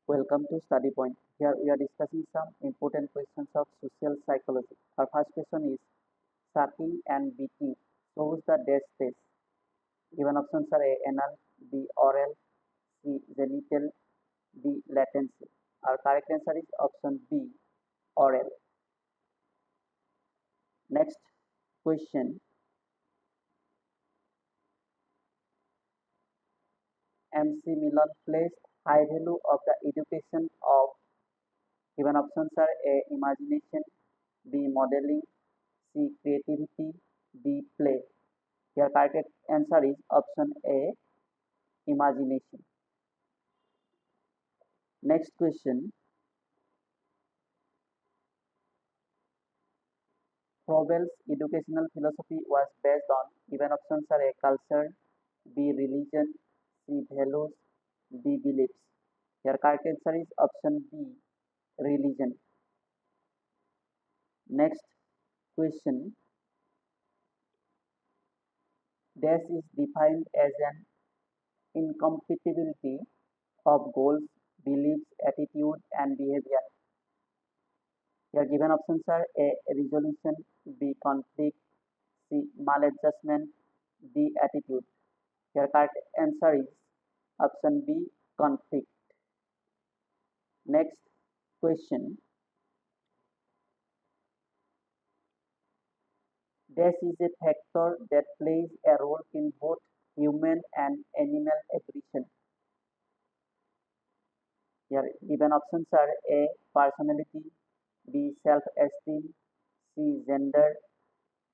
Welcome to Study Point. Here we are discussing some important questions of social psychology. Our first question is sucking and beating shows the dash test. Given options are A. Anal, B. Oral, C. Genital, D. Latency. Our correct answer is option B. Oral. Next question. MC Milon placed high value of the education of. Given options are A. Imagination, B. Modeling, C. Creativity, D. Play. Your correct answer is option A. Imagination. Next question. Froebel's educational philosophy was based on. Given options are A. Culture, B. Religion, C. Values, D. Beliefs. Your correct answer is option B. Religion. Next question. Dash is defined as an incompatibility of goals, beliefs, attitude, and behavior. Your given options are A. Resolution, B. Conflict, C. Maladjustment, D. Attitude. Your correct answer is option B. Conflict. Next question. Dash is a factor that plays a role in both human and animal aggression. Your given options are A. Personality, B. Self-esteem, C. Gender,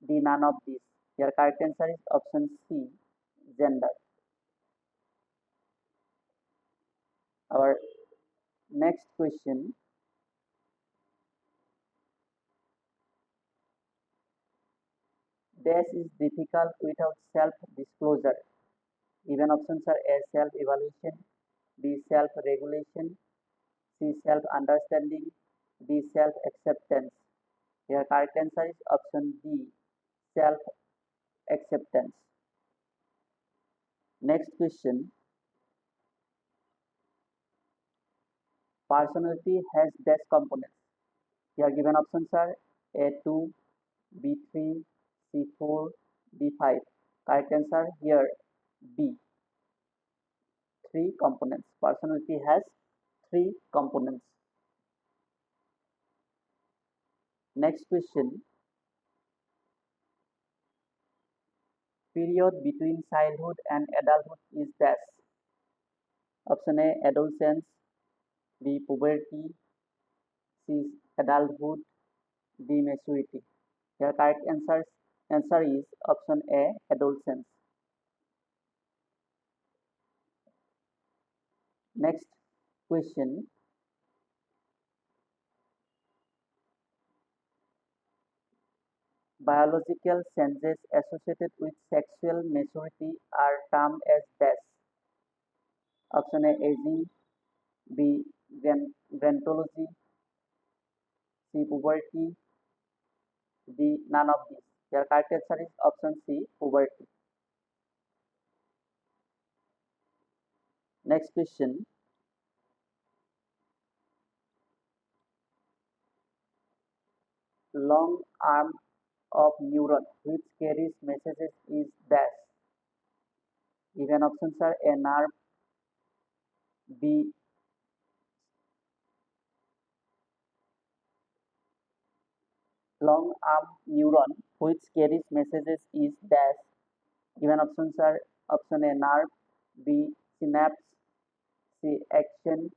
D. None of these. Your correct answer is option C. Gender. Our next question. Dash is difficult without self-disclosure. Given options are A. Self-evaluation, B. Self-regulation, C. Self-understanding, D. Self-acceptance. Your correct answer is option D. Self-acceptance. Next question. Personality has dash components. Your given options are A2, B3, C4, D5. Correct answer here B. Three components. Personality has three components. Next question. Period between childhood and adulthood is dash. Option A. Adolescence, B. Puberty, C. Adulthood, D. Maturity. Your correct answer is option A. Adolescence. Next question. Biological changes associated with sexual maturity are termed as dash. Option A. Aging, B. Granthology, C. Puberty, D. None of these. Your correct answer is option C. Puberty. Next question. Long arm of neuron which carries messages is dash. Given options are A. Nerve, B. Long arm neuron which carries messages is dash. Given options are option A. Nerve, B. Synapse, C. Action,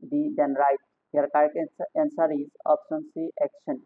D. Dendrite. Your correct answer is option C. Action.